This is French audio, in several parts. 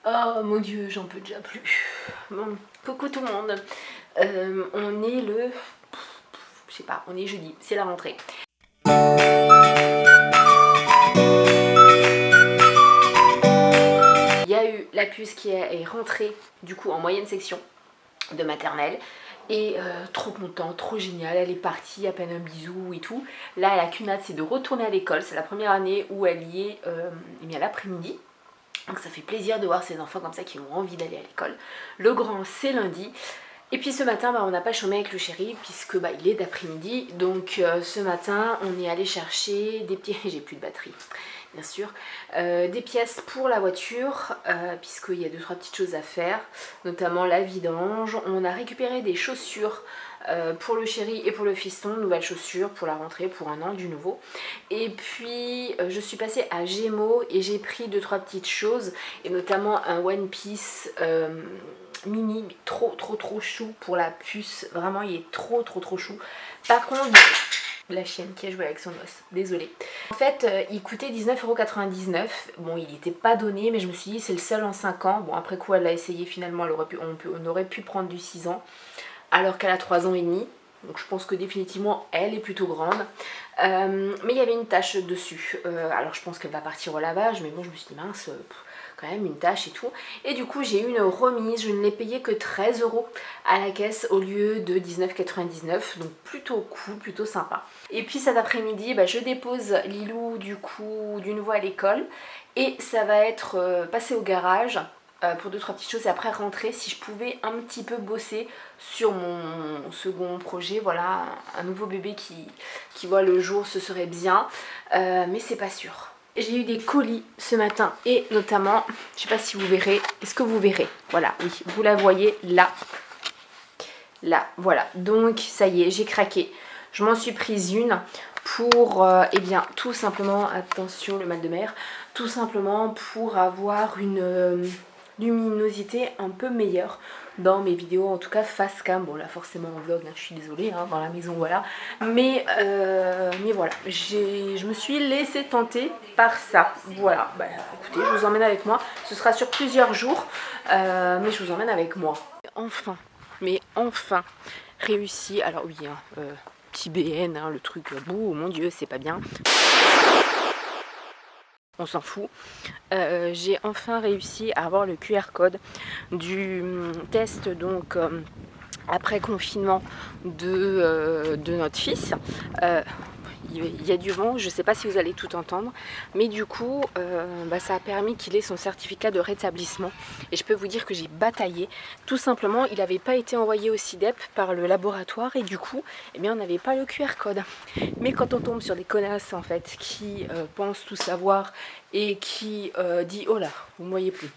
Oh mon dieu, j'en peux déjà plus. Bon, coucou tout le monde. On est le... Je sais pas, on est jeudi, c'est la rentrée. Il y a eu la puce qui est rentrée du coup en moyenne section de maternelle. Et trop content, trop génial, elle est partie, à peine un bisou et tout. Là, elle a qu'une hâte, c'est de retourner à l'école. C'est la première année où elle y est à l'après-midi. Donc ça fait plaisir de voir ces enfants comme ça qui ont envie d'aller à l'école. Le grand, c'est lundi. Et puis ce matin, on n'a pas chômé avec le chéri puisque il est d'après-midi. Donc ce matin, on est allé chercher des pièces. J'ai plus de batterie, bien sûr. Des pièces pour la voiture puisqu'il y a 2-3 petites choses à faire, notamment la vidange. On a récupéré des chaussures pour le chéri et pour le fiston, nouvelles chaussures pour la rentrée, pour un an du nouveau. Et puis je suis passée à Gémeaux et j'ai pris 2-3 petites choses, et notamment un One Piece mini, trop chou pour la puce. Vraiment, il est trop chou. Par contre, la chienne qui a joué avec son os, désolée. En fait, il coûtait 19,99 €. Bon, il n'était pas donné, mais je me suis dit c'est le seul en 5 ans. Bon, après coup, elle l'a essayé finalement, on aurait pu prendre du 6 ans, alors qu'elle a 3 ans et demi. Donc je pense que définitivement elle est plutôt grande. Mais il y avait une tache dessus. Alors je pense qu'elle va partir au lavage, mais bon, je me suis dit mince, quand même une tache et tout. Et du coup j'ai eu une remise, je ne l'ai payé que 13 € à la caisse au lieu de 19,99 €. Donc plutôt cool, plutôt sympa. Et puis cet après-midi, je dépose Lilou du coup du nouveau à l'école. Et ça va être passé au garage pour 2-3 petites choses, et après rentrer si je pouvais un petit peu bosser sur mon second projet. Voilà, un nouveau bébé qui voit le jour, ce serait bien, mais c'est pas sûr. J'ai eu des colis ce matin, et notamment, je sais pas si vous verrez, est-ce que vous verrez? Voilà, oui, vous la voyez là, voilà, donc ça y est, j'ai craqué. Je m'en suis prise une pour, tout simplement, attention le mal de mer, tout simplement pour avoir une luminosité un peu meilleure dans mes vidéos, en tout cas face cam. Bon là forcément en vlog, je suis désolée, dans la maison, voilà. Mais voilà, je me suis laissée tenter par ça. Voilà, écoutez, je vous emmène avec moi. Ce sera sur plusieurs jours, mais je vous emmène avec moi. Enfin, réussi. Alors oui, petit BN, le truc, bouh, mon dieu, c'est pas bien. On s'en fout. J'ai enfin réussi à avoir le QR code du test, donc après confinement de notre fils. Il y a du vent, je ne sais pas si vous allez tout entendre, mais du coup ça a permis qu'il ait son certificat de rétablissement. Et je peux vous dire que j'ai bataillé. Tout simplement, il n'avait pas été envoyé au CIDEP par le laboratoire, et du coup on n'avait pas le QR code. Mais quand on tombe sur des connasses en fait qui pensent tout savoir et qui dit oh là, vous ne voyez plus,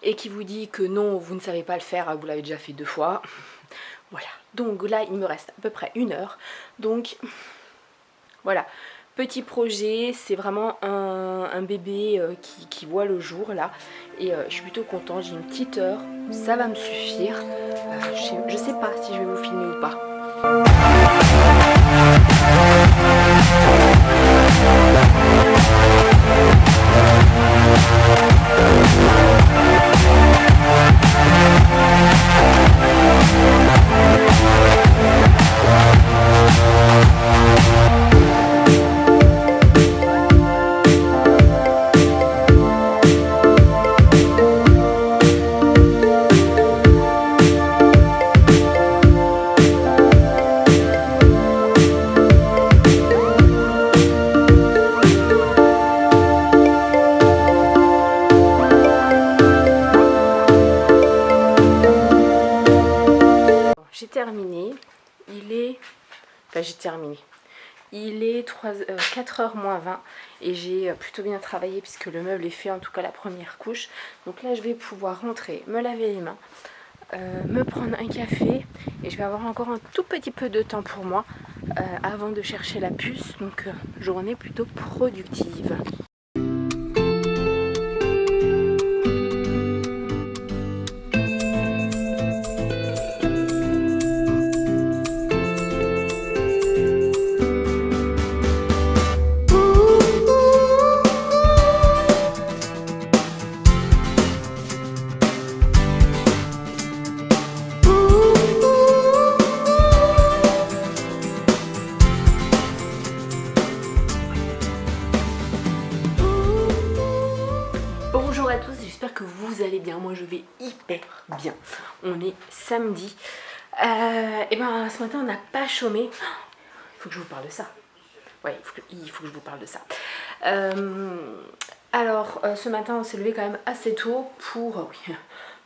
et qui vous dit que non, vous ne savez pas le faire, vous l'avez déjà fait 2 fois. Voilà, donc là il me reste à peu près 1 heure, donc voilà, petit projet, c'est vraiment un bébé qui voit le jour là, et je suis plutôt contente. J'ai une petite heure, ça va me suffire. Je sais pas si je vais vous filmer ou pas. Terminé, il est 4h moins 20 et j'ai plutôt bien travaillé puisque le meuble est fait, en tout cas la première couche. Donc là je vais pouvoir rentrer, me laver les mains, me prendre un café, et je vais avoir encore un tout petit peu de temps pour moi avant de chercher la puce. Donc journée plutôt productive. Bonjour à tous, j'espère que vous allez bien, moi je vais hyper bien. On est samedi. Et ben ce matin on n'a pas chômé. Il faut que je vous parle de ça. Ouais, il faut que je vous parle de ça. Alors ce matin on s'est levé quand même assez tôt pour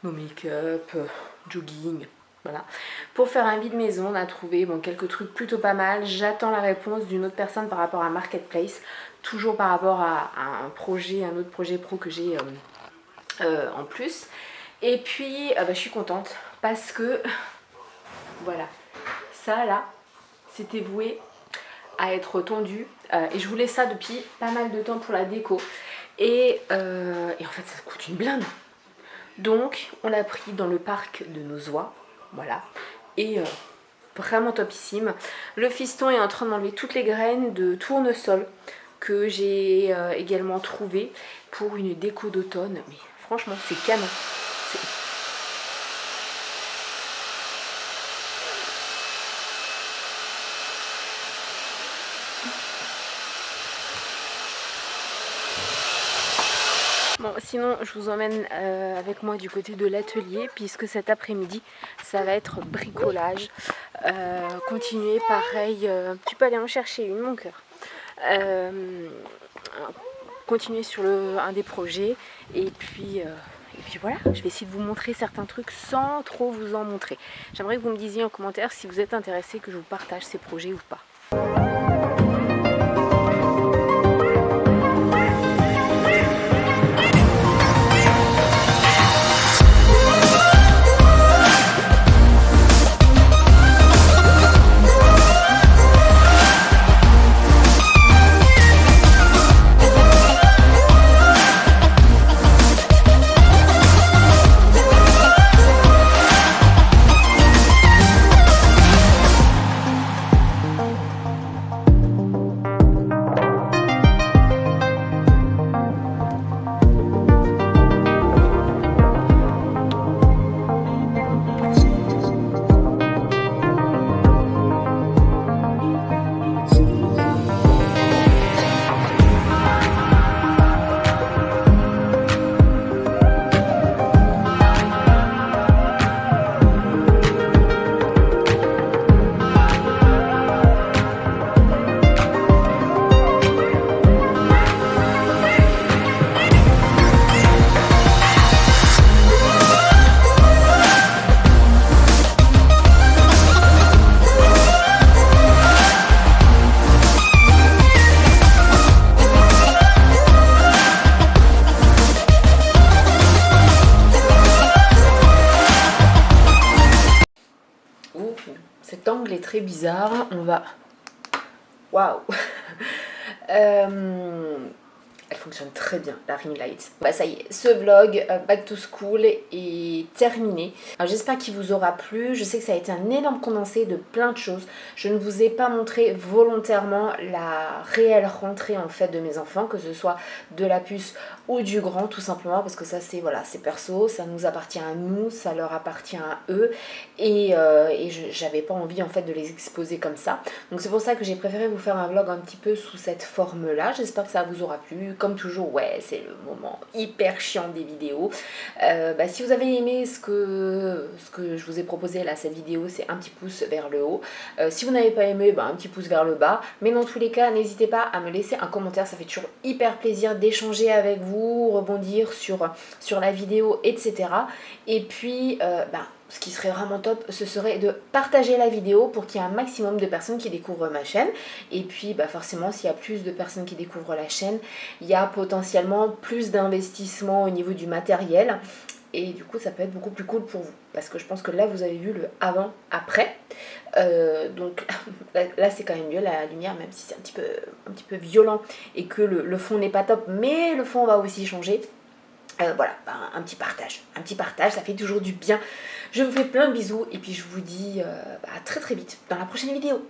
nos make-up, jogging. Voilà. Pour faire un vide maison, on a trouvé quelques trucs plutôt pas mal. J'attends la réponse d'une autre personne par rapport à Marketplace. Toujours par rapport à un autre projet pro que j'ai en plus. Et puis je suis contente parce que voilà, ça là, c'était voué à être tendu. Et je voulais ça depuis pas mal de temps pour la déco. Et en fait ça coûte une blinde. Donc on l'a pris dans le parc de Nozois. Voilà. Et vraiment topissime. Le fiston est en train d'enlever toutes les graines de tournesol que j'ai également trouvé pour une déco d'automne. Mais franchement, c'est canon. Bon, sinon, je vous emmène avec moi du côté de l'atelier, puisque cet après-midi, ça va être bricolage. Continuer pareil. Tu peux aller en chercher une, mon cœur. Continuer sur un des projets. Et puis voilà, je vais essayer de vous montrer certains trucs sans trop vous en montrer. J'aimerais que vous me disiez en commentaire si vous êtes intéressé que je vous partage ces projets ou pas. Cet angle est très bizarre, on va... Waouh. Elle fonctionne très bien, la ring light. Ça y est, ce vlog Back to School est terminé. Alors j'espère qu'il vous aura plu. Je sais que ça a été un énorme condensé de plein de choses. Je ne vous ai pas montré volontairement la réelle rentrée en fait de mes enfants, que ce soit de la puce ou du grand, tout simplement parce que ça c'est perso, ça nous appartient à nous, ça leur appartient à eux et j'avais pas envie en fait de les exposer comme ça. Donc c'est pour ça que j'ai préféré vous faire un vlog un petit peu sous cette forme là. J'espère que ça vous aura plu. Comme toujours, ouais, c'est le moment hyper chiant des vidéos. Si vous avez aimé ce que je vous ai proposé là, cette vidéo, c'est un petit pouce vers le haut. Si vous n'avez pas aimé, un petit pouce vers le bas. Mais dans tous les cas, n'hésitez pas à me laisser un commentaire, ça fait toujours hyper plaisir d'échanger avec vous, rebondir sur la vidéo, etc. Et puis, ce qui serait vraiment top, ce serait de partager la vidéo pour qu'il y ait un maximum de personnes qui découvrent ma chaîne. Et puis forcément, s'il y a plus de personnes qui découvrent la chaîne, il y a potentiellement plus d'investissement au niveau du matériel. Et du coup, ça peut être beaucoup plus cool pour vous. Parce que je pense que là, vous avez vu le avant-après. Donc là, c'est quand même mieux la lumière, même si c'est un petit peu violent et que le fond n'est pas top. Mais le fond va aussi changer. Voilà, un petit partage, ça fait toujours du bien. Je vous fais plein de bisous et puis je vous dis à très très vite dans la prochaine vidéo.